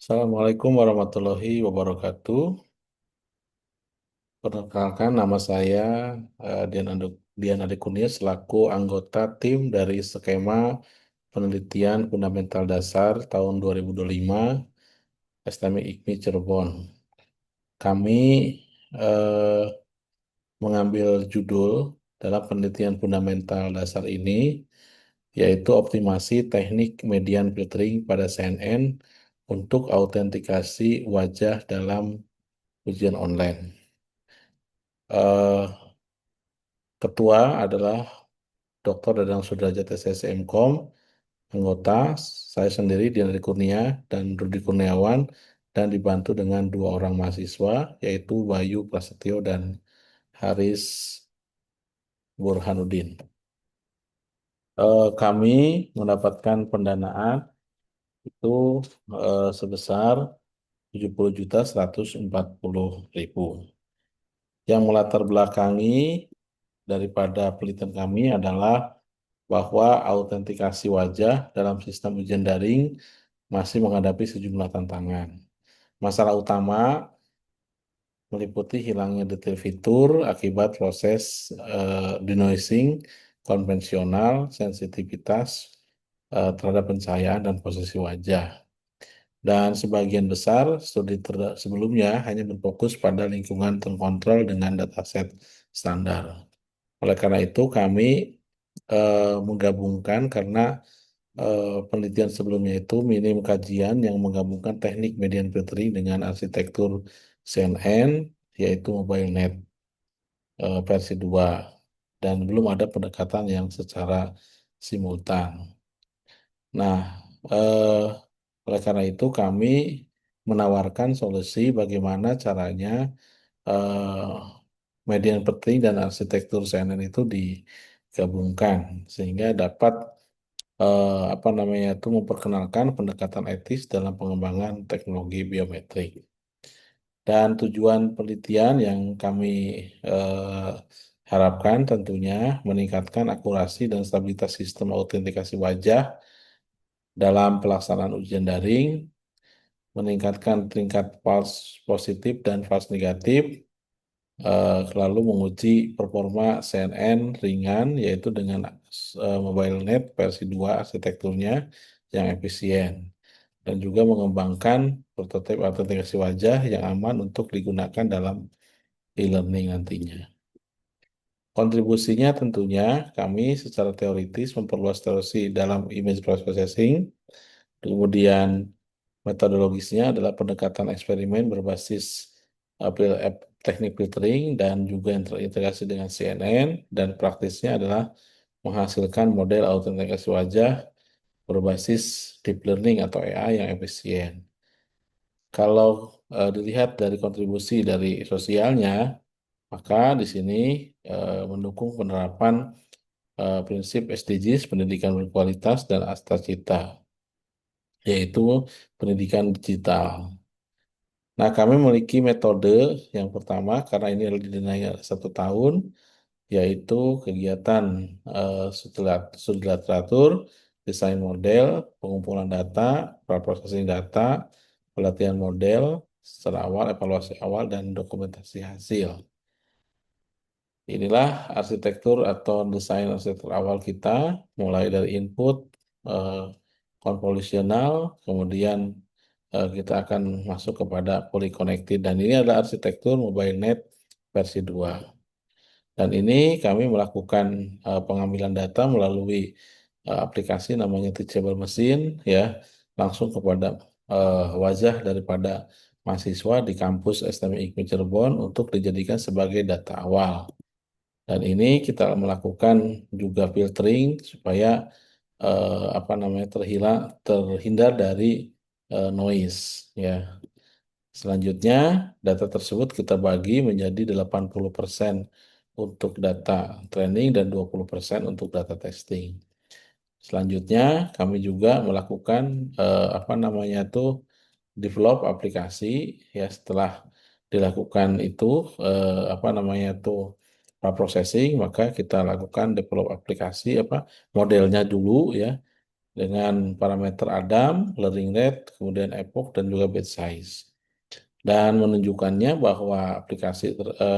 Assalamualaikum warahmatullahi wabarakatuh. Perkenalkan nama saya Dian Adi Kurnia selaku anggota tim dari skema penelitian fundamental dasar tahun 2025 STM IKMI Cirebon. Kami eh, mengambil judul dalam penelitian fundamental dasar ini yaitu optimasi teknik median filtering pada CNN untuk autentikasi wajah dalam ujian online. Eh, Ketua adalah Dr. Dadang Sudrajat SSMKOM, anggota saya sendiri Dian Adi Kurnia dan Rudi Kurniawan, dan dibantu dengan dua orang mahasiswa yaitu Bayu Prasetyo dan Haris Burhanuddin. Kami mendapatkan pendanaan itu sebesar 70.140.000. Yang melatar belakangi daripada penelitian kami adalah bahwa autentikasi wajah dalam sistem ujian daring masih menghadapi sejumlah tantangan. Masalah utama meliputi hilangnya detail fitur akibat proses denoising konvensional, sensitivitas terhadap pencahayaan dan posisi wajah. Dan sebagian besar studi sebelumnya hanya berfokus pada lingkungan terkontrol dengan dataset standar. Oleh karena itu, kami menggabungkan karena penelitian sebelumnya itu minim kajian yang menggabungkan teknik median filtering dengan arsitektur CNN, yaitu MobileNet versi 2, dan belum ada pendekatan yang secara simultan. Nah, eh, oleh karena itu kami menawarkan solusi bagaimana caranya eh, median filtering dan arsitektur CNN itu digabungkan sehingga dapat apa namanya itu memperkenalkan pendekatan etis dalam pengembangan teknologi biometrik. Dan tujuan penelitian yang kami harapkan tentunya meningkatkan akurasi dan stabilitas sistem autentikasi wajah dalam pelaksanaan ujian daring, meningkatkan tingkat false positif dan false negatif, lalu menguji performa CNN ringan yaitu dengan MobileNet versi 2 arsitekturnya yang efisien dan juga mengembangkan prototipe autentikasi wajah yang aman untuk digunakan dalam e-learning nantinya. Kontribusinya tentunya kami secara teoritis memperluas teori dalam image processing, kemudian metodologisnya adalah pendekatan eksperimen berbasis teknik filtering dan juga yang terintegrasi dengan CNN, dan praktisnya adalah menghasilkan model autentikasi wajah berbasis deep learning atau AI yang efisien. Kalau dilihat dari kontribusi dari sosialnya, maka di sini mendukung penerapan prinsip SDGs, pendidikan berkualitas dan asta cita, yaitu pendidikan digital. Nah, kami memiliki metode yang pertama, karena ini didenai 1 tahun, yaitu kegiatan studi literatur, desain model, pengumpulan data, processing data, pelatihan model, secara awal, evaluasi awal, dan dokumentasi hasil. Inilah arsitektur atau desain arsitektur awal kita, mulai dari input, eh, konvolusional, kemudian kita akan masuk kepada polyconnected, dan ini adalah arsitektur MobileNet versi 2. Dan ini kami melakukan pengambilan data melalui aplikasi namanya Teachable Machine, ya, langsung kepada wajah daripada mahasiswa di kampus STM IKMI Cirebon untuk dijadikan sebagai data awal. Dan ini kita melakukan juga filtering supaya apa namanya terhindar dari noise, ya. Selanjutnya, data tersebut kita bagi menjadi 80% untuk data training dan 20% untuk data testing. Selanjutnya, kami juga melakukan apa namanya tuh develop aplikasi, ya. Setelah dilakukan itu apa namanya tuh processing, maka kita lakukan develop aplikasi apa modelnya dulu, ya. dengan parameter Adam, learning rate, kemudian epoch, dan juga batch size. Dan menunjukkannya bahwa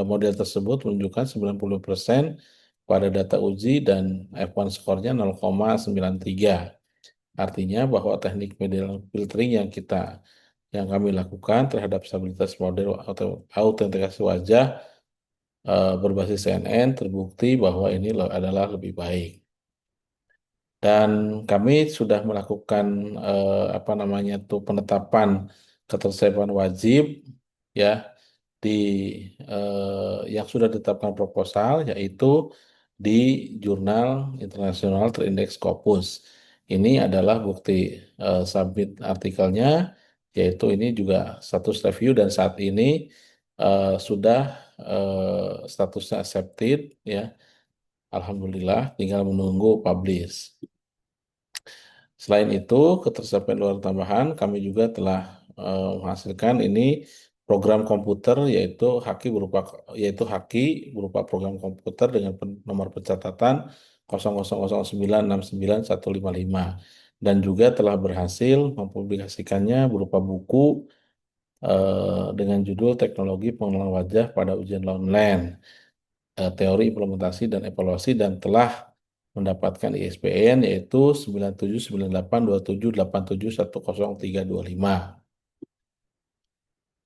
model tersebut menunjukkan 90% pada data uji dan F1 skornya 0,93. Artinya bahwa teknik medial filtering yang kami lakukan terhadap stabilitas model atau autentikasi wajah berbasis CNN terbukti bahwa ini adalah lebih baik. Dan kami sudah melakukan apa namanya tuh penetapan ketersediaan wajib ya di yang sudah ditetapkan proposal yaitu di Jurnal Internasional Terindeks Scopus. Ini adalah bukti submit artikelnya, yaitu ini juga status review dan saat ini sudah statusnya accepted ya. Alhamdulillah, tinggal menunggu publish. Selain itu, ketersediaan luar tambahan, kami juga telah menghasilkan ini program komputer yaitu Haki berupa program komputer dengan nomor pencatatan 0009699155 dan juga telah berhasil mempublikasikannya berupa buku dengan judul Teknologi Pengenalan Wajah pada Ujian Online, Teori Implementasi dan Evaluasi dan telah mendapatkan ISBN yaitu 979827871035.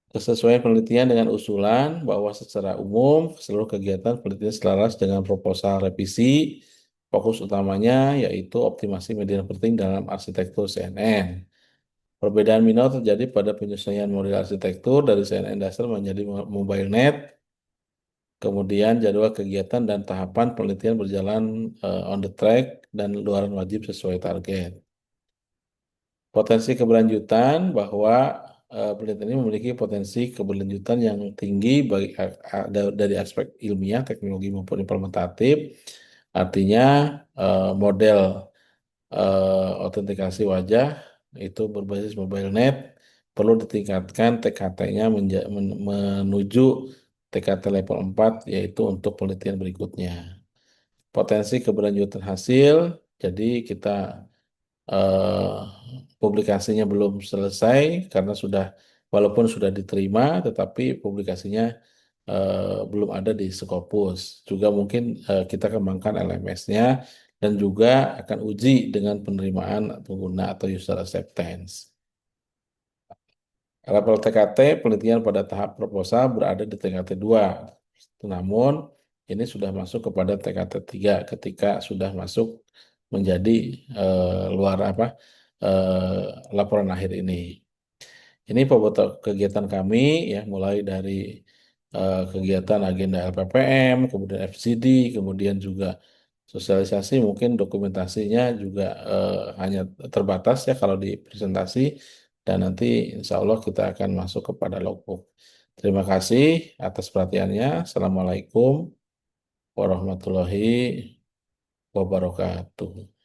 Kesesuaian penelitian dengan usulan bahwa secara umum seluruh kegiatan penelitian selaras dengan proposal revisi, fokus utamanya yaitu optimasi media penting dalam arsitektur CNN. Perbedaan minor terjadi pada penyesuaian model arsitektur dari CNN dasar menjadi mobile net. Kemudian jadwal kegiatan dan tahapan penelitian berjalan on the track dan luaran wajib sesuai target. Potensi keberlanjutan bahwa penelitian ini memiliki potensi keberlanjutan yang tinggi dari aspek ilmiah, teknologi maupun implementatif. Artinya model autentikasi wajah itu berbasis mobile net perlu ditingkatkan TKT-nya menuju TKT level 4 yaitu untuk penelitian berikutnya. Potensi keberlanjutan hasil, jadi kita eh, publikasinya belum selesai karena walaupun sudah diterima, tetapi publikasinya belum ada di Scopus. Juga mungkin kita kembangkan LMS-nya dan juga akan uji dengan penerimaan pengguna atau user acceptance. Level TKT penelitian pada tahap proposal berada di TKT 2. Namun ini sudah masuk kepada TKT 3 ketika sudah masuk menjadi luar laporan akhir ini. Ini kegiatan kami ya mulai dari kegiatan agenda LPPM, kemudian FCD, kemudian juga sosialisasi mungkin dokumentasinya juga hanya terbatas ya kalau di presentasi dan nanti insya Allah kita akan masuk kepada logbook. Terima kasih atas perhatiannya. Assalamualaikum warahmatullahi wabarakatuh.